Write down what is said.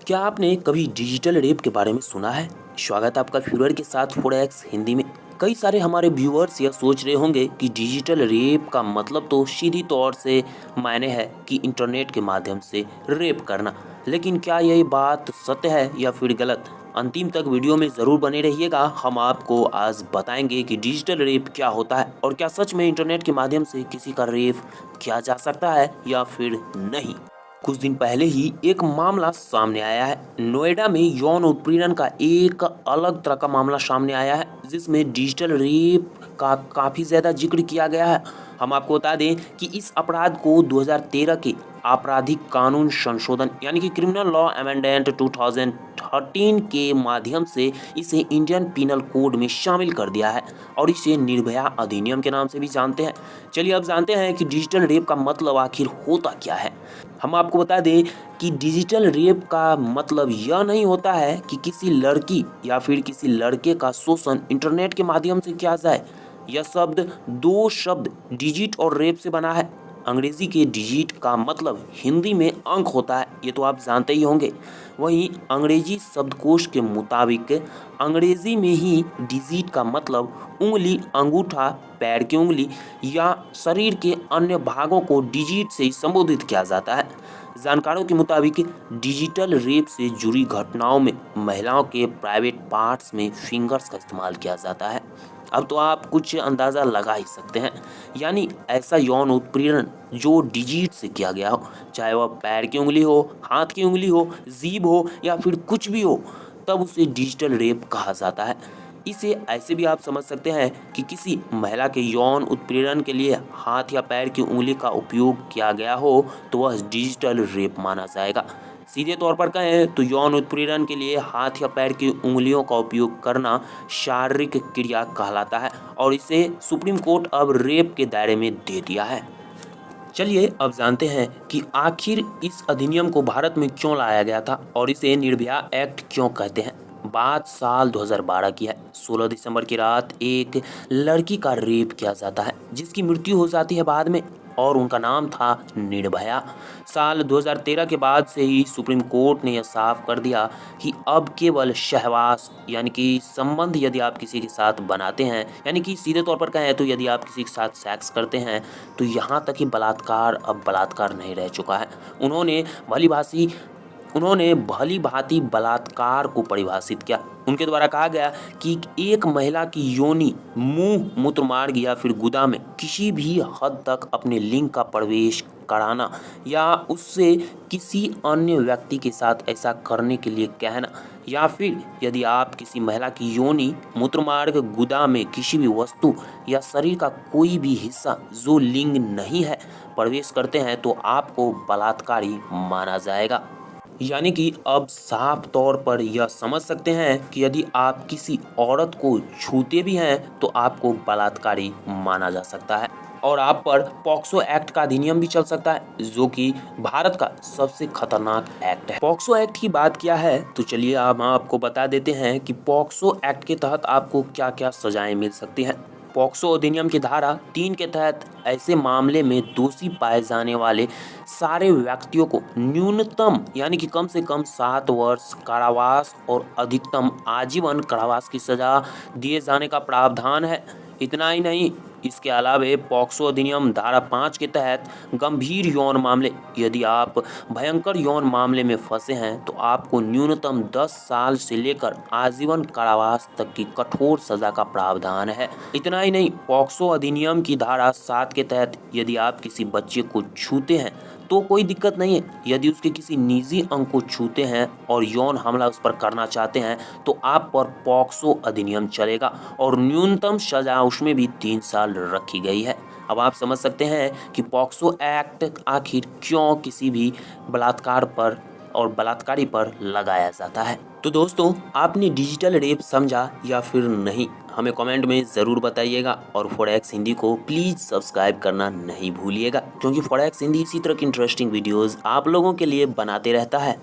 क्या आपने कभी डिजिटल रेप के बारे में सुना है? स्वागत है आपका व्यूअर के साथ फॉरेक्स हिंदी में। कई सारे हमारे व्यूअर्स यह सोच रहे होंगे कि डिजिटल रेप का मतलब तो सीधी तौर से मायने है कि इंटरनेट के माध्यम से रेप करना। लेकिन क्या यही बात सत्य है या फिर गलत? अंतिम तक वीडियो में ज़रूर बने रहिएगा। हम आपको आज बताएंगे कि डिजिटल रेप क्या होता है और क्या सच में इंटरनेट के माध्यम से किसी का रेप किया जा सकता है या फिर नहीं। कुछ दिन पहले ही एक मामला सामने आया है। नोएडा में यौन उत्पीड़न का एक अलग तरह का मामला सामने आया है, जिसमें डिजिटल रेप का काफ़ी ज़्यादा जिक्र किया गया है। हम आपको बता दें कि इस अपराध को 2013 के आपराधिक कानून संशोधन यानी कि क्रिमिनल लॉ अमेंडमेंट 2013 के माध्यम से इसे इंडियन पिनल कोड में शामिल कर दिया है और इसे निर्भया अधिनियम के नाम से भी जानते हैं। चलिए अब जानते हैं कि डिजिटल रेप का मतलब आखिर होता क्या है। हम आपको बता दें कि डिजिटल रेप का मतलब यह नहीं होता है कि किसी लड़की या फिर किसी लड़के का शोषण इंटरनेट के माध्यम से किया जाए। यह शब्द दो शब्द डिजिट और रेप से बना है। अंग्रेजी के डिजिट का मतलब हिंदी में अंक होता है, ये तो आप जानते ही होंगे। वहीं अंग्रेजी शब्दकोश के मुताबिक अंग्रेजी में ही डिजिट का मतलब उंगली, अंगूठा, पैर की उंगली या शरीर के अन्य भागों को डिजिट से ही संबोधित किया जाता है। जानकारों के मुताबिक डिजिटल रेप से जुड़ी घटनाओं में महिलाओं के प्राइवेट पार्ट्स में फिंगर्स का इस्तेमाल किया जाता है। अब तो आप कुछ अंदाज़ा लगा ही सकते हैं, यानी ऐसा यौन उत्पीड़न जो डिजिट से किया गया हो, चाहे वह पैर की उंगली हो, हाथ की उंगली हो, जीभ हो या फिर कुछ भी हो, तब उसे डिजिटल रेप कहा जाता है। इसे ऐसे भी आप समझ सकते हैं कि किसी महिला के यौन उत्पीड़न के लिए हाथ या पैर की उंगली का उपयोग किया गया हो तो वह डिजिटल रेप माना जाएगा। सीधे तौर पर कहें तो यौन उत्पीड़न के लिए हाथ या पैर की उंगलियों का उपयोग करना शारीरिक क्रिया कहलाता है और इसे सुप्रीम कोर्ट अब रेप के दायरे में दे दिया है। चलिए अब जानते हैं कि आखिर इस अधिनियम को भारत में क्यों लाया गया था और इसे निर्भया एक्ट क्यों कहते हैं। बात साल 2012 की है। 16 दिसंबर की रात एक लड़की का रेप किया जाता है जिसकी मृत्यु हो जाती है बाद में, और उनका नाम था निर्भया। साल 2013 के बाद से ही सुप्रीम कोर्ट ने यह साफ कर दिया कि अब केवल सहवास यानी कि संबंध यदि आप किसी के साथ बनाते हैं, यानी कि सीधे तौर पर कहें तो यदि आप किसी के साथ सेक्स करते हैं, तो यहाँ तक कि बलात्कार अब बलात्कार नहीं रह चुका है। उन्होंने भली भांति बलात्कार को परिभाषित किया। उनके द्वारा कहा गया कि एक महिला की योनि, मुंह, मूत्रमार्ग या फिर गुदा में किसी भी हद तक अपने लिंग का प्रवेश कराना या उससे किसी अन्य व्यक्ति के साथ ऐसा करने के लिए कहना, या फिर यदि आप किसी महिला की योनि, मूत्रमार्ग, गुदा में किसी भी वस्तु या शरीर का कोई भी हिस्सा जो लिंग नहीं है प्रवेश करते हैं तो आपको बलात्कारी माना जाएगा। यानी कि अब साफ तौर पर यह समझ सकते हैं कि यदि आप किसी औरत को छूते भी हैं तो आपको बलात्कारी माना जा सकता है और आप पर पॉक्सो एक्ट का अधिनियम भी चल सकता है, जो कि भारत का सबसे खतरनाक एक्ट है। पॉक्सो एक्ट की बात किया है तो चलिए हम आपको बता देते हैं कि पॉक्सो एक्ट के तहत आपको क्या क्या सजाएं मिल सकती हैं। पॉक्सो अधिनियम की धारा 3 के तहत ऐसे मामले में दोषी पाए जाने वाले सारे व्यक्तियों को न्यूनतम यानी कि कम से कम 7 वर्ष कारावास और अधिकतम आजीवन कारावास की सजा दिए जाने का प्रावधान है। इतना ही नहीं, इसके अलावा पॉक्सो अधिनियम धारा 5 के तहत गंभीर यौन मामले, यदि आप भयंकर यौन मामले में फंसे हैं तो आपको न्यूनतम 10 साल से लेकर आजीवन कारावास तक की कठोर सजा का प्रावधान है। इतना ही नहीं, पॉक्सो अधिनियम की धारा 7 के तहत यदि आप किसी बच्चे को छूते हैं तो कोई दिक्कत नहीं है। यदि उसके किसी निजी अंग को छूते हैं और यौन हमला उस पर करना चाहते हैं तो आप पर पॉक्सो अधिनियम चलेगा और न्यूनतम सजा उसमें भी 3 साल रखी गई है। अब आप समझ सकते हैं कि पॉक्सो एक्ट आखिर क्यों किसी भी बलात्कार पर और बलात्कारी पर लगाया जाता है। तो दोस्तों, आपने डिजिटल रेप समझा या फिर नहीं, हमें कमेंट में ज़रूर बताइएगा और फॉरेक्स हिंदी को प्लीज़ सब्सक्राइब करना नहीं भूलिएगा, क्योंकि फॉरेक्स हिंदी इसी तरह की इंटरेस्टिंग वीडियोज़ आप लोगों के लिए बनाते रहता है।